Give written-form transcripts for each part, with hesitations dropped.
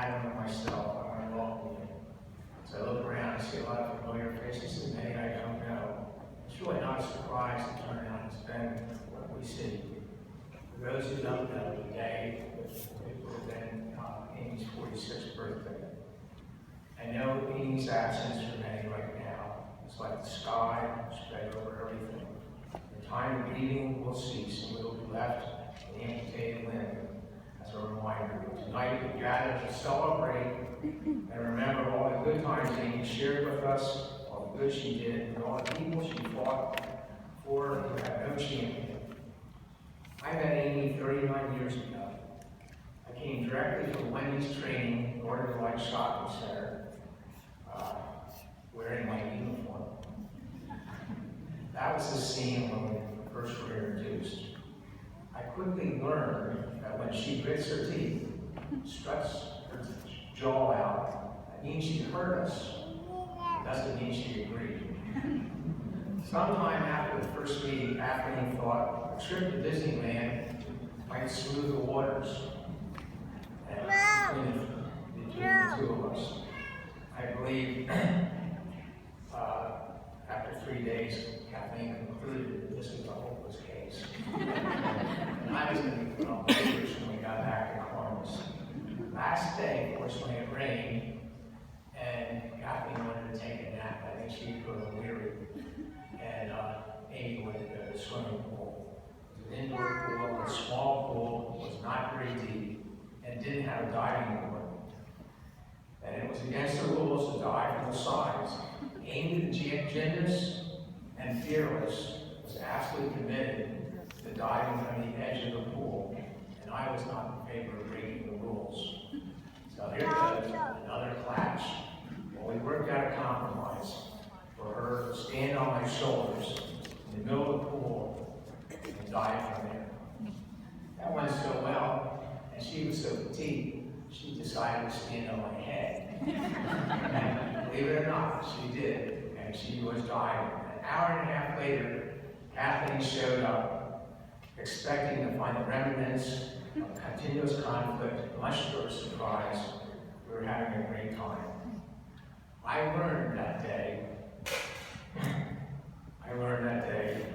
Adam and myself, I want to welcome you. So I look around and see a lot of familiar faces and many I don't know. It's really not a surprise to turn out and spend what we see. For those who don't know, today it would have been Amy's 46th birthday. I know Amy's absence for many right now is like the sky spread over everything. The time of grieving will cease and we will be left an amputated limb. As a reminder, tonight we gather to celebrate and remember all the good times Amy shared with us, all the good she did, and all the people she fought for who had no champion. I met Amy 39 years ago. I came directly from Wendy's training in order to like shopping center, wearing my uniform. That was the scene when we first were introduced. I quickly learned that when she grits her teeth, struts her jaw out, that means she heard us. It doesn't mean she agreed. Sometime after the first meeting, Kathleen thought a trip to Disneyland might smooth the waters. And between the two of us, I believe after 3 days, Kathleen concluded that this was a hopeless case. And I was going to be put on papers when we got back to Columbus. Last day, fortunately, it rained, and Kathleen wanted to take a nap. I think she grew weary. And Amy wanted to go to the swimming pool. It was an indoor pool, a small pool, was not very deep, and didn't have a diving board. And it was against the rules to dive from the sides. Amy, the gymnast and fearless, was absolutely committed to diving from the edge of the pool, and I was not in favor of breaking the rules. So she decided to stand on my head. And believe it or not, she did. And she was dying. An hour and a half later, Kathleen showed up, expecting to find the remnants of continuous conflict. Much to her surprise, we were having a great time. I learned that day,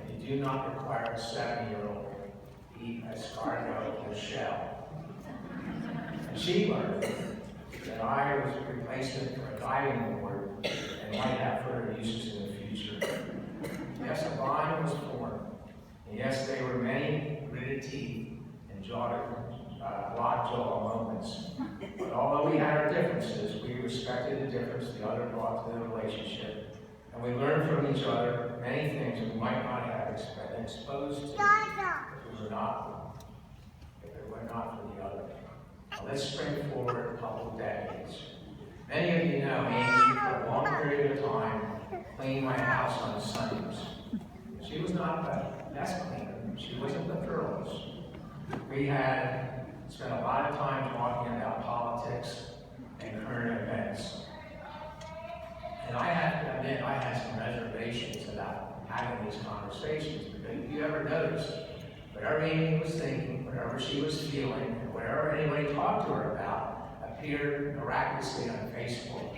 you do not require a 7-year-old to eat escargot with a shell. And she learned that I was a replacement for a diving board and might have further uses in the future. Yes, a bond was formed, and yes, there were many gritted teeth and lockjaw moments. But although we had our differences, we respected the difference the other brought to the relationship, and we learned from each other many things we might not have been exposed to if it were not for the other. Now let's spring forward a couple of decades. Many of you know Amy, for a long period of time, cleaned my house on Sundays. She was not the best cleaner. She wasn't the thoroughest. We had spent a lot of time talking about politics and current events. And I have to admit, I had some reservations about having these conversations, because if you ever noticed, whatever Amy was thinking, whatever she was feeling, and whatever anybody talked to her about, appeared miraculously on Facebook.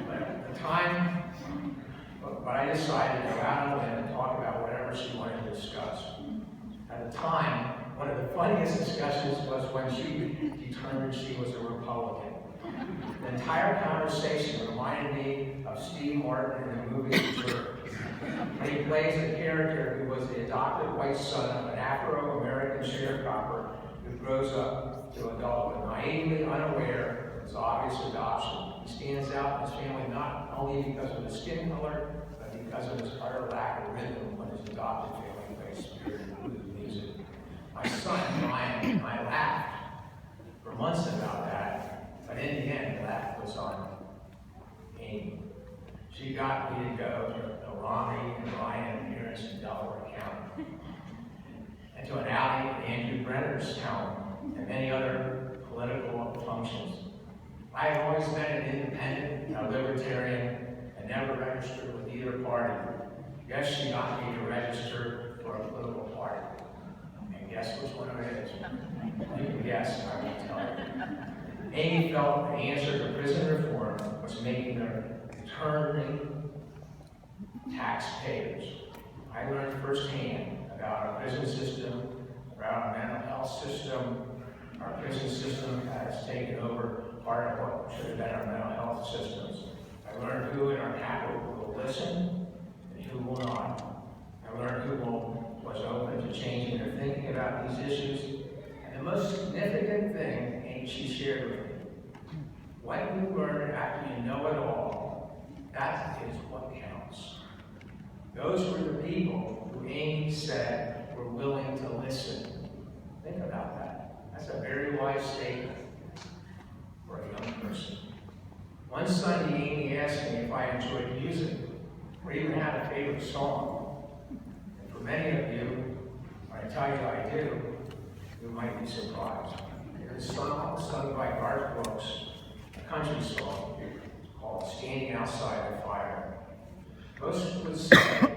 But at the time, but I decided to go out on a limb and talk about whatever she wanted to discuss. At the time, one of the funniest discussions was when she determined she was a Republican. The entire conversation reminded me of Steve Martin in the movie Reentry, when he plays a character who was the adopted white son of an Afro-American sharecropper who grows up to adulthood, naively unaware of his obvious adoption. He stands out in his family not only because of his skin color, but because of his utter lack of rhythm when his adopted family plays spirited blues music. My son, Ryan, and I laughed for months about that, but in the end, the laugh was on Amy. She got me to go to a Romney and Ryan appearance in Delaware County, and to an outing at Andrew Brenner's town, and many other political functions. I have always been an independent, a libertarian, and never registered with either party. Yes, she got me to register for a political party. And guess which one it is? You can guess, I won't tell you. Amy felt the answer to prison reform was making her returning taxpayers. I learned firsthand about our prison system, about our mental health system. Our prison system has taken over part of what should have been our mental health systems. I learned who in our capital will listen and who will not. I learned who was open to changing their thinking about these issues. And the most significant thing she shared with me, what you learn after you know it all, that is what counts. Those were the people who Amy said were willing to listen. Think about that. That's a very wise statement for a young person. One Sunday, Amy asked me if I enjoyed music or even had a favorite song. And for many of you, when I tell you I do, you might be surprised. There's a song sung by Garth Brooks, a country song called Standing Outside the Fire. Most would say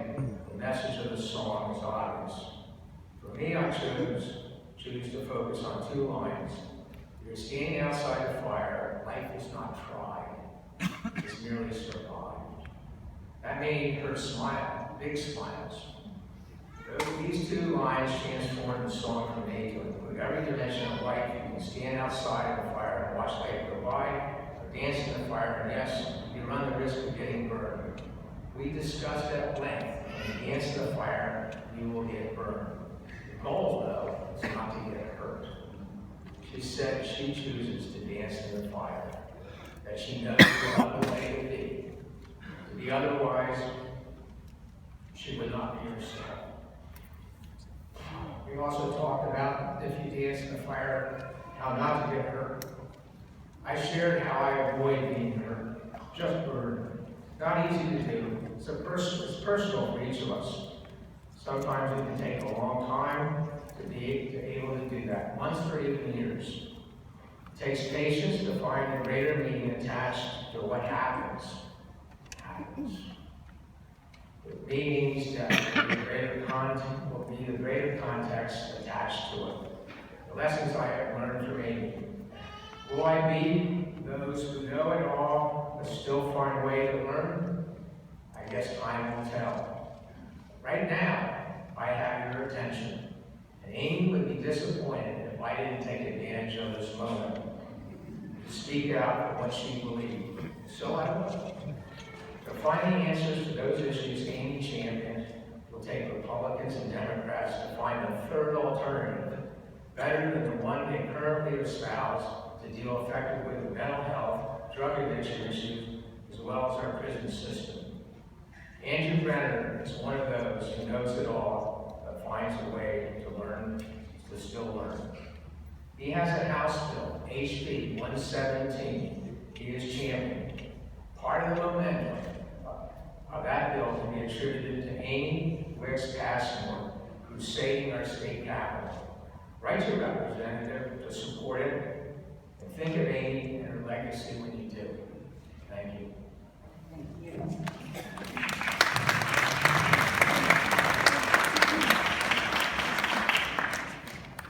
the message of the song is obvious. For me, I choose to focus on 2 lines. You're standing outside the fire, life is not tried, it's merely survived. That made her smile, big smiles. These 2 lines transformed the song for me to include every dimension of life. You can stand outside of the fire and watch life go by, or dance in the fire, and yes, you run the risk of getting burned. We discussed at length, when you dance in the fire, you will get burned. The goal, though, is not to get hurt. She said she chooses to dance in the fire, that she knows no other way to be. To be otherwise, she would not be herself. We also talked about, if you dance in the fire, how not to get hurt. I shared how I avoid being hurt, just burned. Not easy to do. It's personal for each of us. Sometimes it can take a long time to be able to do that, months or even years. It takes patience to find the greater meaning attached to what happens. With meanings that will be the greater context attached to it. The lessons I have learned from Amy. Will I be those who know it all but still find a way to learn? I guess time will tell. Right now, I have your attention, and Amy would be disappointed if I didn't take advantage of this moment to speak out for what she believed. So I will. To find the answers to those issues Amy championed will take Republicans and Democrats to find a third alternative, better than the one they currently espouse, to deal effectively with mental health, drug addiction issues, as well as our prison system. Andrew Brenner is one of those who knows it all, but finds a way to learn, to still learn. He has a House bill, HB 117, he is championing. Part of the momentum of that bill can be attributed to Amy Wicks Passmore, who's saving our state capital. Write your representative to support it, and think of Amy and her legacy when you do. Thank you. Thank you.